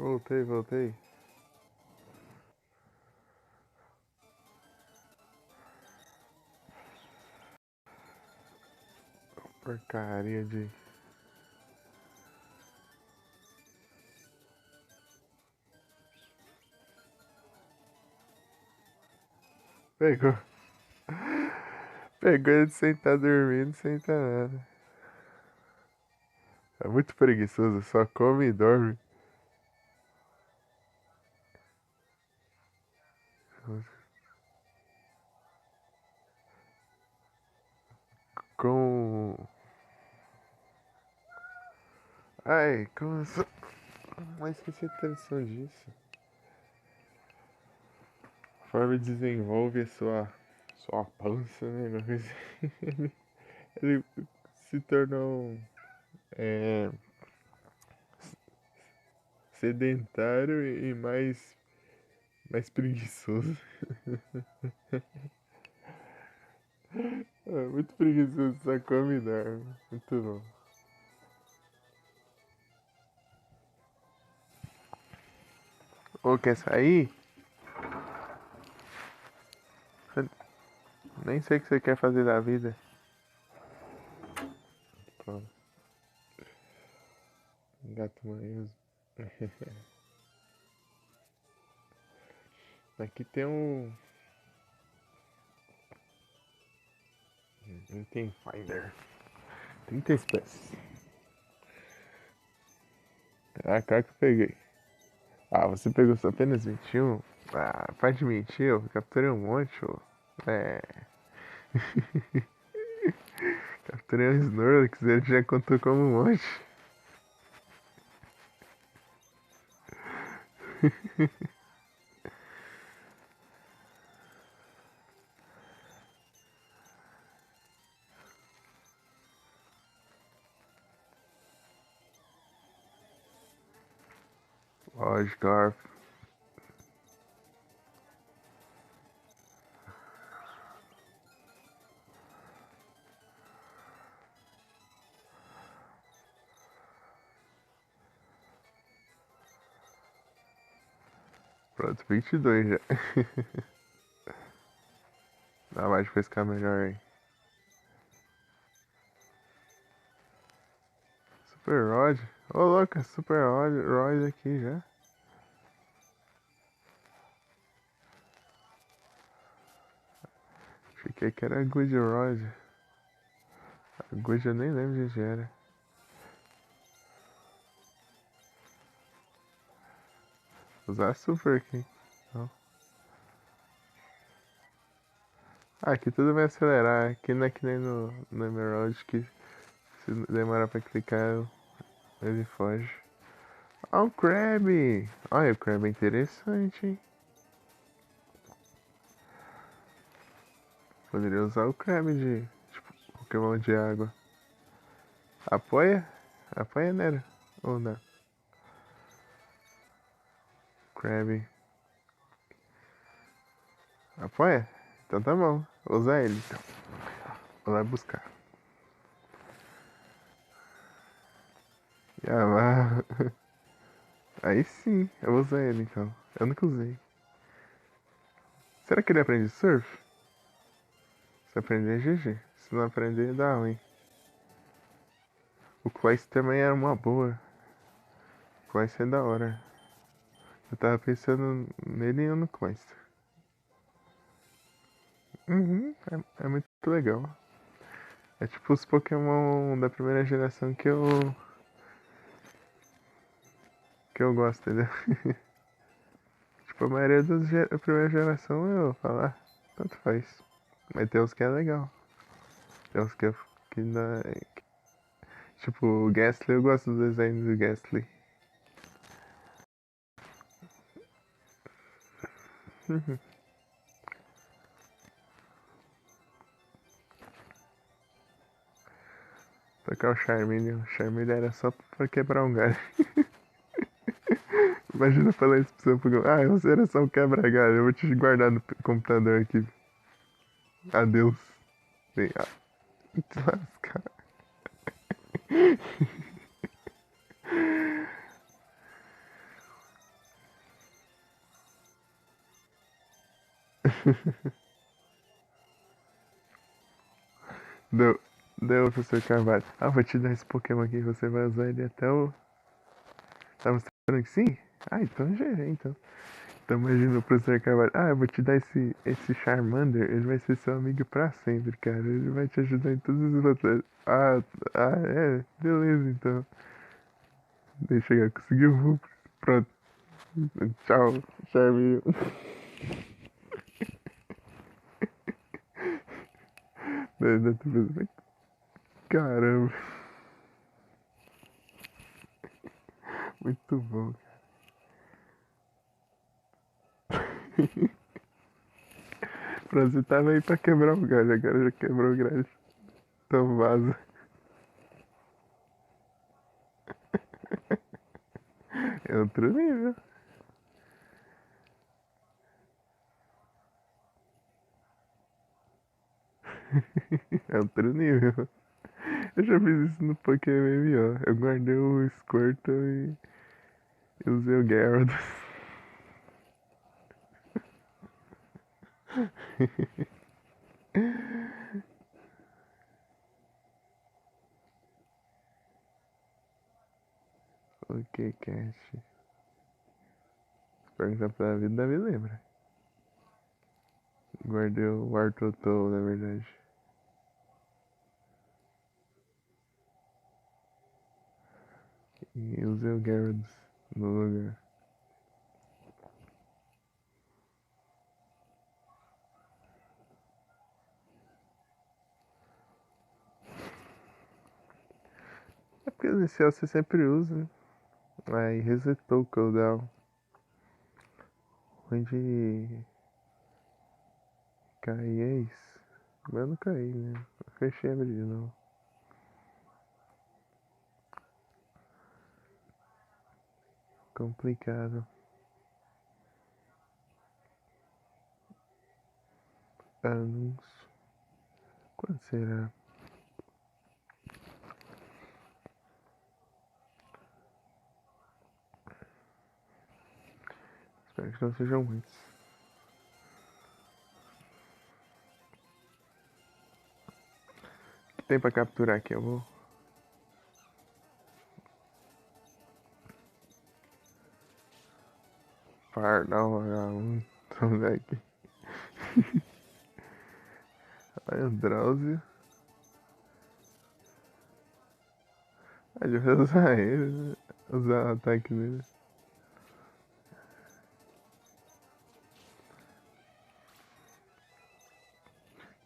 Voltei, voltei. Porcaria de. Pegou. Pegou ele sem estar dormindo, sem estar nada. É muito preguiçoso, só come e dorme. Com. Ai, como. Mas esqueci a tradução disso. Conforme desenvolve a sua pança, né? Uma coisa assim. Ele se tornou é, sedentário e mais preguiçoso. É, muito preguiçoso, só come e dorme. Muito bom. Ou quer sair? Nem sei o que você quer fazer da vida. Pô, gato manhoso. Aqui tem um item finder. 30 espécies. Ah, cara que eu peguei. Ah, você pegou só apenas 21? Ah, para de mentir, eu capturei um monte, ô. É. Capturei um Snorlax, ele já contou como um monte. Lógico, Garf. Pronto, 22 já. Dá mais pra ficar melhor aí. Super Rod. Ô, louca, Super Rod aqui já. Fiquei que era Good Rod. Good eu nem lembro de que era. Usar Super aqui. Não. Ah, aqui tudo vai acelerar. Aqui não é que nem no Emerald que se demorar pra clicar ele foge. Ah, o Krabby! Olha, o Krabby é interessante, hein? Poderia usar o Krabby de tipo, Pokémon de água. Apoia? Apoia, Nero? Ou não? Krabby. Apoia? Então tá bom. Vou usar ele então. Vou lá buscar. Ah, mas... Aí sim, eu vou usar ele então. Eu nunca usei. Será que ele aprende surf? Se aprender, GG. Se não aprender, dá ruim. O Quest também era uma boa. O Quest é da hora. Eu tava pensando nele e no Quest. Uhum, é muito legal. É tipo os Pokémon da primeira geração que eu gosto, entendeu? Tipo, a maioria da primeira geração eu falar, tanto faz. Mas tem uns que é legal. Tem uns que dá. Tipo, o Gastly, eu gosto do design do Gastly. Tocar o Charmeleon. O Charmeleon era só pra quebrar um galho. Imagina falar isso pro seu Pokémon. Ah, você era só um quebra-galho. Eu vou te guardar no computador aqui. Adeus. Vem, te lascar. Deu, deu, professor Carvalho. Ah, vou te dar esse Pokémon aqui, você vai usar ele até o. Tá mostrando que sim? Ah, então já é, então. Então imagina o professor Carvalho. Ah, eu vou te dar esse Charmander, ele vai ser seu amigo pra sempre, cara. Ele vai te ajudar em todas as batalhas. É, beleza então. Deixa eu conseguir o Vulpix. Pronto. Tchau, Charminho. Da TV. Caramba, muito bom. Pra você tava aí pra quebrar o galho, agora já quebrou o galho. Então vaza. É outro nível. É outro nível. Eu já fiz isso no Pokémon MMO. Eu guardei o Squirtle e usei o Gyarados. Ok, Cash. Perguntar pra vida, Davi lembra. Guardei o Wartortle, na verdade. E usei o Gyarados no lugar. É porque o inicial você sempre usa, né? Aí resetou o cooldown. Onde caí é isso. Mas eu não caí, né? Eu fechei a abrir de novo. Complicado. Anúncio. Quando será? Espero que não sejam muitos. O que tem pra capturar aqui? Eu vou. Pardal H1. Moleque. Olha o Drauzio. Ah, já vai usar ele, né? Usar o ataque dele.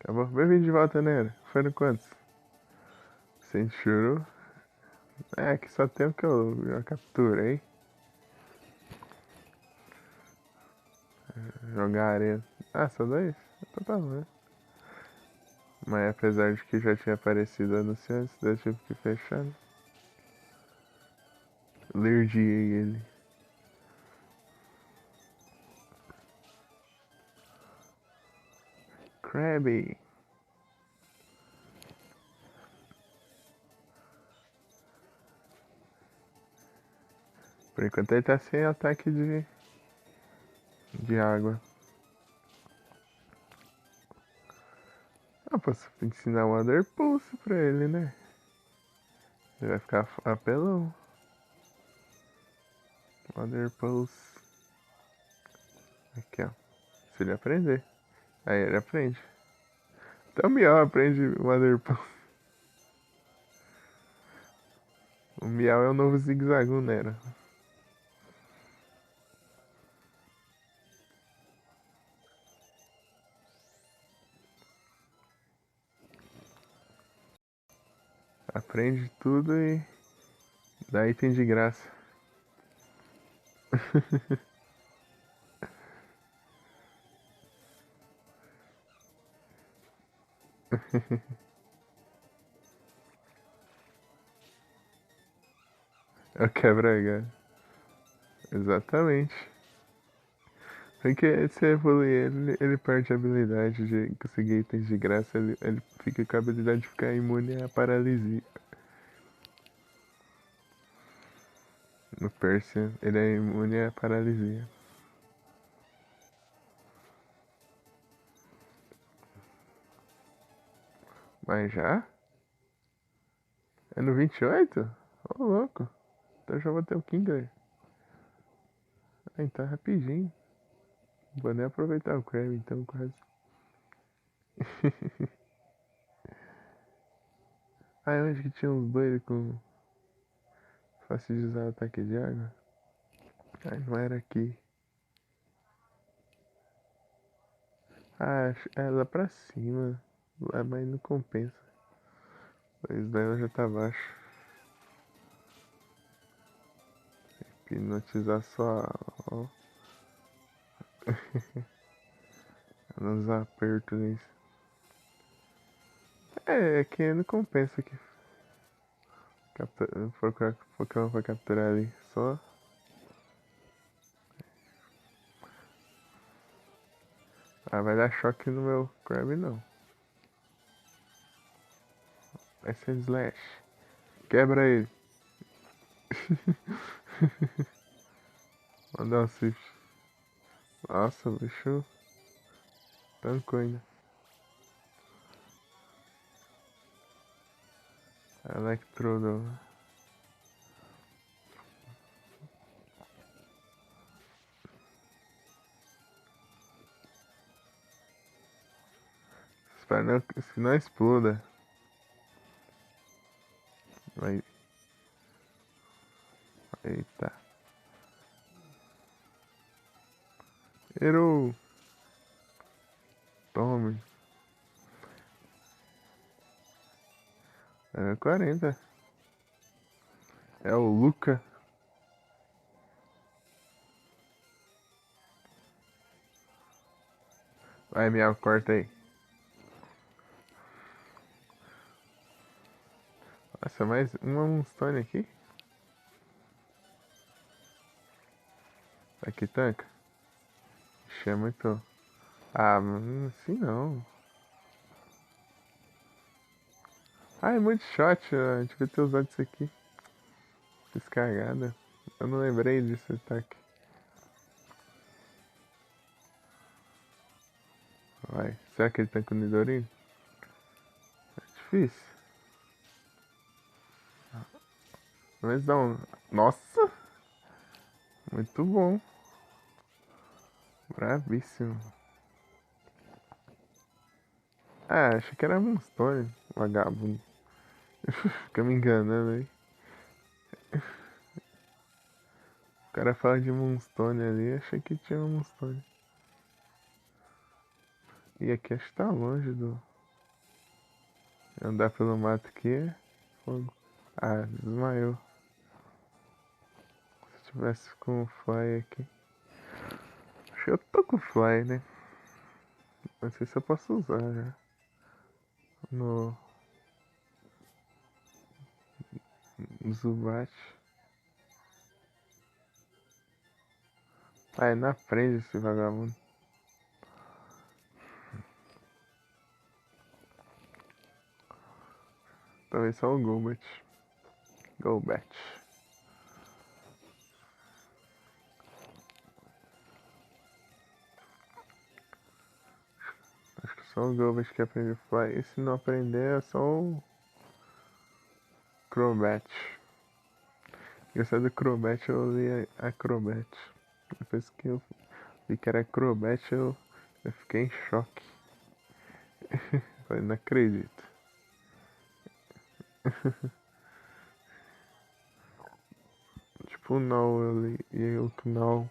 Acabou. Bem-vindo de volta, Nera. Foram quantos? Sentiru. É, que só tem o que eu capturei. Jogar areia. Ah, só dois? Então tá bom, né? Mas apesar de que já tinha aparecido anúncio antes, daí eu tive que fechar, né? Alergiei ele. Krabby. Por enquanto ele tá sem ataque de água. Ah, posso ensinar o Under Pulse pra ele, né? Ele vai ficar apelão. Under Pulse. Aqui, ó. Se ele aprender. Aí ele aprende. Até o Miau aprende o Under Pulse. O Miau é o novo Zigzagoon, né? Aprende tudo e dá item de graça. É o quebra-galho. Exatamente. Porque se evoluir ele perde a habilidade de conseguir itens de graça, ele fica com a habilidade de ficar imune à paralisia. No Persian, ele é imune à paralisia. Mas já? É no 28? Ô, louco. Então eu já vou ter o Kingler. Ah, então é rapidinho. Vou nem aproveitar o Crab, então quase. Ah, eu acho que tinha uns doidos com fácil de usar ataque de água. Ah, não era aqui. Ah, é lá pra cima. Lá, mas não compensa. Mas daí ela já tá abaixo. Hipnotizar só. Ó. Nos apertos nisso. É que não compensa que Pokémon pra capturar ali. Só. Ah, vai dar choque no meu Crab não. Vai ser Slash. Quebra ele. Mandar um Swift. Nossa, o bicho tancou ainda. Electrodo. Espero não, se não exploda. Vai. Eita. Errou. Tome. É 40. É o Luca. Vai, Miau, corta aí. Nossa, mais uma Moonstone aqui? Aqui tanca. Ixi, é muito. Ah, assim não. Ah, é muito shot. A gente devia ter usado isso aqui. Descargada. Eu não lembrei desse ataque. Vai. Será que ele tanca o Nidorin? É difícil. Mas dá um. Nossa! Muito bom. Bravíssimo. Ah, achei que era Moonstone. Vagabundo. Fica me enganando aí. O cara fala de Moonstone ali, achei que tinha uma Moonstone. E aqui acho que tá longe do. Andar pelo mato aqui é fogo. Ah, desmaiou. Se tivesse com o Fly aqui. Acho que eu tô com o Fly, né? Não sei se eu posso usar já. No Zubat. Ah, é na frente esse vagabundo. Talvez só o Golbat. Golbat. Acho que só o Golbat que aprende Fly. E se não aprender é só o Crobat. Eu saí do Crobat, eu li Acrobat. Depois que eu vi que era Acrobat, eu fiquei em choque. Falei, não acredito. Tipo, não, eu li e eu que não.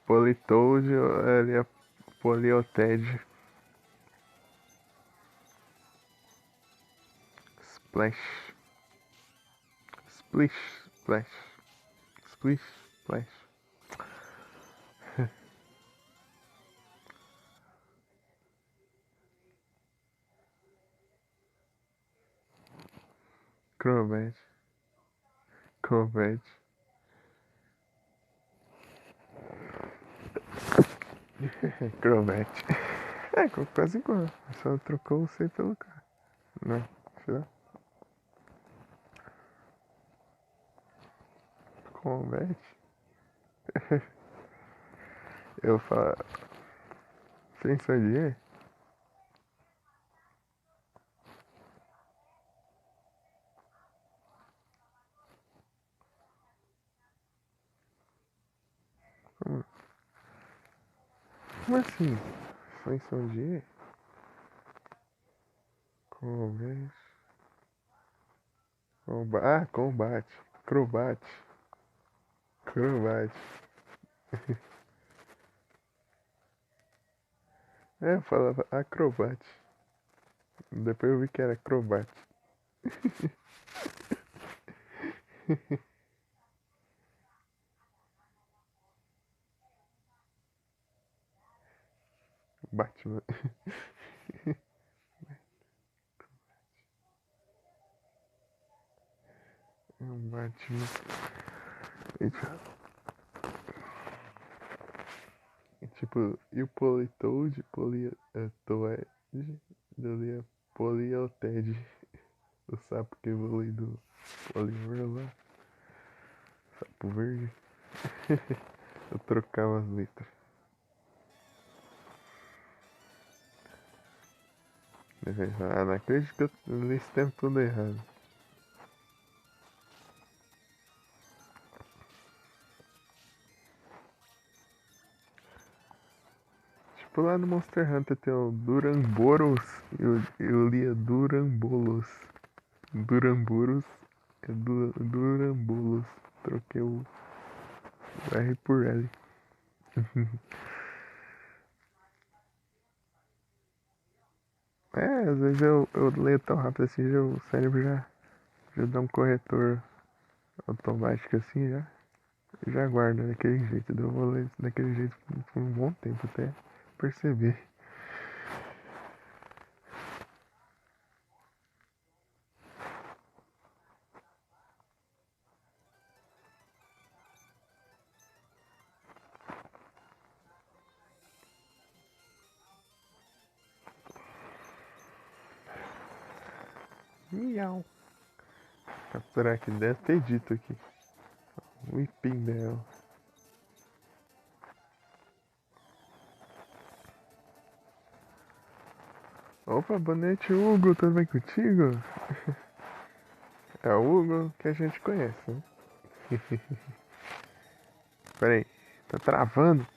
Politoad, ele é Polioted. Splash. Splish. Splash. Splish. Splash. Crobat. Crobat. Crobat. É, quase igual. Só trocou o C pelo K. Não, será? Combat. Eu falo. Sem sardinha? Como, como assim? Sem sardinha? Combate. Ah, combate. Crobate. Crobate. É, eu falava acrobate. Depois eu vi que era acrobate. Batman. É um Batman. E, tipo, e o Politoad, Politoed, dali Polioted. O sapo que evolui do Poliwhirl lá. Sapo verde. Eu trocava as letras. Ah, não acredito que eu li esse tempo tudo errado. Tipo, lá no Monster Hunter tem o Duramboros e eu lia Durambolos. Duramboros é Durambolos. Troquei o R por L. É, às vezes eu leio tão rápido assim, o cérebro já dá um corretor automático assim, já guarda daquele jeito. Eu vou ler daquele jeito por um bom tempo até perceber. Miau. Capturar aqui, deve ter dito aqui. Whipping Bell. Opa, boa noite, Hugo, tudo bem contigo? É o Hugo que a gente conhece, né? Peraí, tá travando?